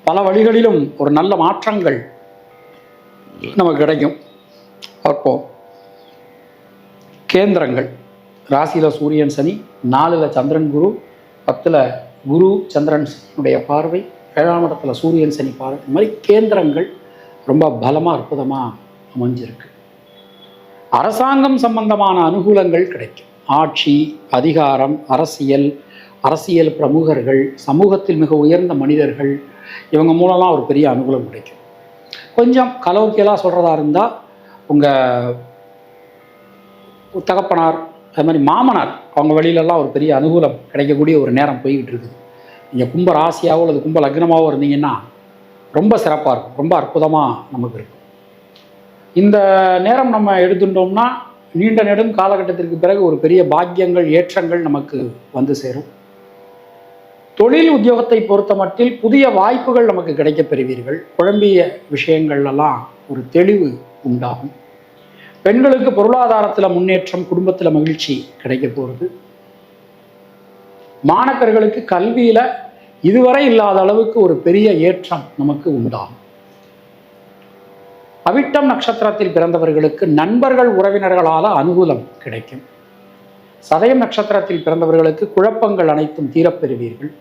பல வழிகளிலும் ஒரு நல்ல மாற்றங்கள் நமக்கு கிடைக்கும். பார்ப்போம். கேந்திரங்கள் ராசியில் சூரியன் சனி, 4ல் சந்திரன் குரு, 10ல் குரு சந்திரன் உடைய பார்வை, 7ஆம் இடத்துல சூரியன் சனி பார்வை. இந்த மாதிரி கேந்திரங்கள் ரொம்ப பலமாக அற்புதமாக அமைஞ்சிருக்கு. அரசாங்கம் சம்பந்தமான அனுகூலங்கள் கிடைக்கும். ஆட்சி, அதிகாரம், அரசியல் பிரமுகர்கள், சமூகத்தில் மிக உயர்ந்த மனிதர்கள், இவங்க மூலம்லாம் ஒரு பெரிய அனுகூலம் கிடைக்கும். கொஞ்சம் கலோக்கியலாக சொல்கிறதா இருந்தால் உங்கள் தகப்பனார், அது மாதிரி மாமனார், அவங்க வழியிலெல்லாம் ஒரு பெரிய அனுகூலம் கிடைக்கக்கூடிய ஒரு நேரம் போய்கிட்டு இருக்குது. நீங்கள் கும்ப ராசியாவோ அல்லது கும்ப லக்னமாகவோ இருந்தீங்கன்னா ரொம்ப சிறப்பாக இருக்கும், ரொம்ப அற்புதமாக நமக்கு இருக்கும். இந்த நேரம் நம்ம எடுத்துட்டோம்னா நீண்ட நெடும் காலகட்டத்திற்கு பிறகு ஒரு பெரிய பாக்கியங்கள் ஏற்றங்கள் நமக்கு வந்து சேரும். தொழில் உத்தியோகத்தை பொறுத்த மட்டில் புதிய வாய்ப்புகள் நமக்கு கிடைக்கப் பெறுவீர்கள். குழம்பிய விஷயங்கள்லாம் ஒரு தெளிவு உண்டாகும். பெண்களுக்கு பொருளாதாரத்தில் முன்னேற்றம், குடும்பத்தில் மகிழ்ச்சி கிடைக்க போகிறது. மாணவர்களுக்கு கல்வியில் இதுவரை இல்லாத அளவுக்கு ஒரு பெரிய ஏற்றம் நமக்கு உண்டாகும். அவிட்டம் நட்சத்திரத்தில் பிறந்தவர்களுக்கு நண்பர்கள் உறவினர்களால் அனுகூலம் கிடைக்கும். சதயம் நட்சத்திரத்தில் பிறந்தவர்களுக்கு குழப்பங்கள் அனைத்தும் தீரப்பெறுவீர்கள்.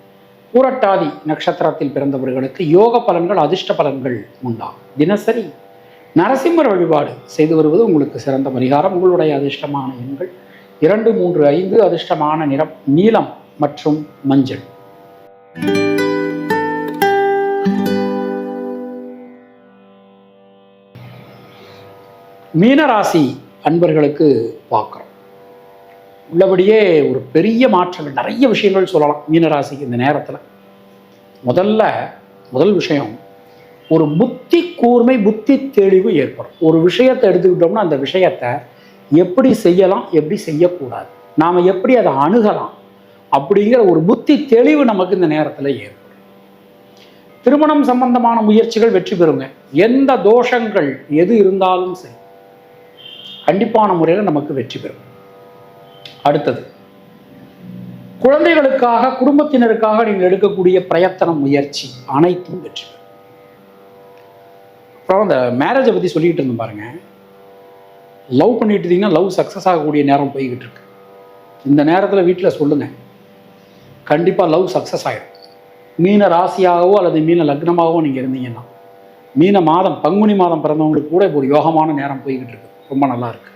பூரட்டாதி நட்சத்திரத்தில் பிறந்தவர்களுக்கு யோக பலன்கள் அதிர்ஷ்ட பலன்கள் உண்டாகும். தினசரி நரசிம்மர் வழிபாடு செய்து வருவது உங்களுக்கு சிறந்த பரிகாரம். உங்களுடைய அதிர்ஷ்டமான எண்கள் 2, 3, 5. அதிர்ஷ்டமான நிறம் நீலம் மற்றும் மஞ்சள். மீனராசி அன்பர்களுக்கு பார்க்குறோம். உள்ளபடியே ஒரு பெரிய மாற்றங்கள், நிறைய விஷயங்கள் சொல்லலாம் மீனராசிக்கு இந்த நேரத்தில். முதல் விஷயம், ஒரு புத்தி கூர்மை, புத்தி தெளிவு ஏற்படும். ஒரு விஷயத்தை எடுத்துக்கிட்டோம்னா அந்த விஷயத்தை எப்படி செய்யலாம், எப்படி செய்யக்கூடாது, நாம் எப்படி அதை அணுகலாம் அப்படிங்கிற ஒரு புத்தி தெளிவு நமக்கு இந்த நேரத்தில் ஏற்படும். திருமணம் சம்பந்தமான முயற்சிகள் வெற்றி பெறுங்க. எந்த தோஷங்கள் எது இருந்தாலும் சரி கண்டிப்பான முறையில் நமக்கு வெற்றி பெறும். அடுத்தது, குழந்தைகளுக்காக, குடும்பத்தினருக்காக நீங்கள் எடுக்கக்கூடிய பிரயத்தனம், முயற்சி அனைத்தும் வெற்றி பெறும். அப்புறம் அந்த மேரேஜை பற்றி சொல்லிக்கிட்டு இருந்தோம் பாருங்க. லவ் பண்ணிட்டு இருந்தீங்கன்னா லவ் சக்ஸஸ் ஆகக்கூடிய நேரம் போய்கிட்டு இருக்கு. இந்த நேரத்தில் வீட்டில் சொல்லுங்க, கண்டிப்பாக லவ் சக்ஸஸ் ஆகிடும். மீன ராசியாகவோ அல்லது மீன லக்னமாகவோ நீங்கள் இருந்தீங்கன்னா, மீன மாதம் பங்குனி மாதம் பிறந்தவங்களுக்கு கூட இப்போ ஒரு யோகமான நேரம் போய்கிட்டு இருக்கு. ரொம்ப நல்லா இருக்கு.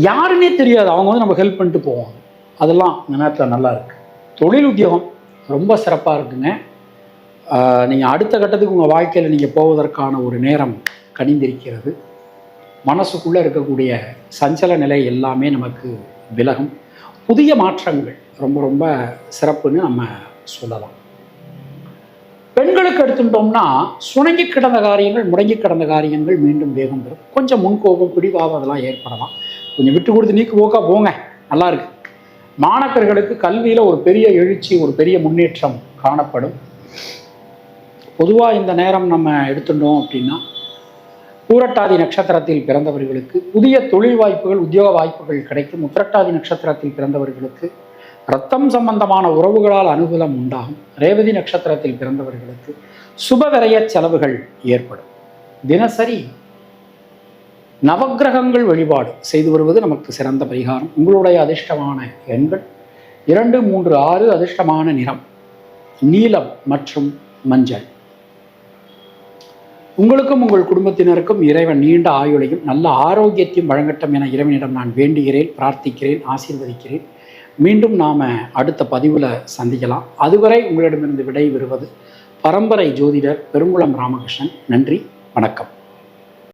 யாருன்னே தெரியாது, அவங்க வந்து நம்ம ஹெல்ப் பண்ணிட்டு போவாங்க. அதெல்லாம் இந்த நேரத்தில் நல்லா இருக்கு. தொழில் உத்தியோகம் ரொம்ப சிறப்பாக இருக்குங்க. நீங்கள் அடுத்த கட்டத்துக்கு உங்கள் வாழ்க்கையில் நீங்கள் போவதற்கான ஒரு நேரம் கனிந்திருக்கிறது. மனசுக்குள்ளே இருக்கக்கூடிய சஞ்சல நிலை எல்லாமே நமக்கு விலகும். புதிய மாற்றங்கள் ரொம்ப ரொம்ப சிறப்புன்னு நம்ம சொல்லலாம். பெண்களுக்கு எடுத்துட்டோம்னா சுணங்கி கிடந்த காரியங்கள், முடங்கி கிடந்த காரியங்கள் மீண்டும் வேகம் பெறும். கொஞ்சம் முன்கோபம், பிடிவாதம் அதெல்லாம் ஏற்படலாம். கொஞ்சம் விட்டு கொடுத்து நீக்கு போக்கா போங்க, நல்லா இருக்கு. மாணவர்களுக்கு கல்வியில் ஒரு பெரிய எழுச்சி, ஒரு பெரிய முன்னேற்றம் காணப்படும். பொதுவாக இந்த நேரம் நம்ம எடுத்துட்டோம் அப்படின்னா பூரட்டாதி நட்சத்திரத்தில் பிறந்தவர்களுக்கு புதிய தொழில் வாய்ப்புகள், உத்தியோக வாய்ப்புகள் கிடைக்கும். உத்திரட்டாதி நட்சத்திரத்தில் பிறந்தவர்களுக்கு இரத்தம் சம்பந்தமான உறவுகளால் அனுகூலம் உண்டாகும். ரேவதி நட்சத்திரத்தில் பிறந்தவர்களுக்கு சுபவிரய செலவுகள் ஏற்படும். தினசரி நவக்கிரகங்கள் வழிபாடு செய்து வருவது நமக்கு சிறந்த பரிகாரம். உங்களுடைய அதிர்ஷ்டமான எண்கள் 2, 3, 6. அதிர்ஷ்டமான நிறம் நீலம் மற்றும் மஞ்சள். உங்களுக்கும் உங்கள் குடும்பத்தினருக்கும் இறைவன் நீண்ட ஆயுளையும் நல்ல ஆரோக்கியத்தையும் வழங்கட்டும் என இறைவனிடம் நான் வேண்டுகிறேன், பிரார்த்திக்கிறேன், ஆசீர்வதிக்கிறேன். மீண்டும் நாம் அடுத்த பதிவில் சந்திக்கலாம். அதுவரை உங்களிடமிருந்து விடை பெறுவது பரம்பரை ஜோதிடர் பெருங்குளம் ராமகிருஷ்ணன். நன்றி, வணக்கம்.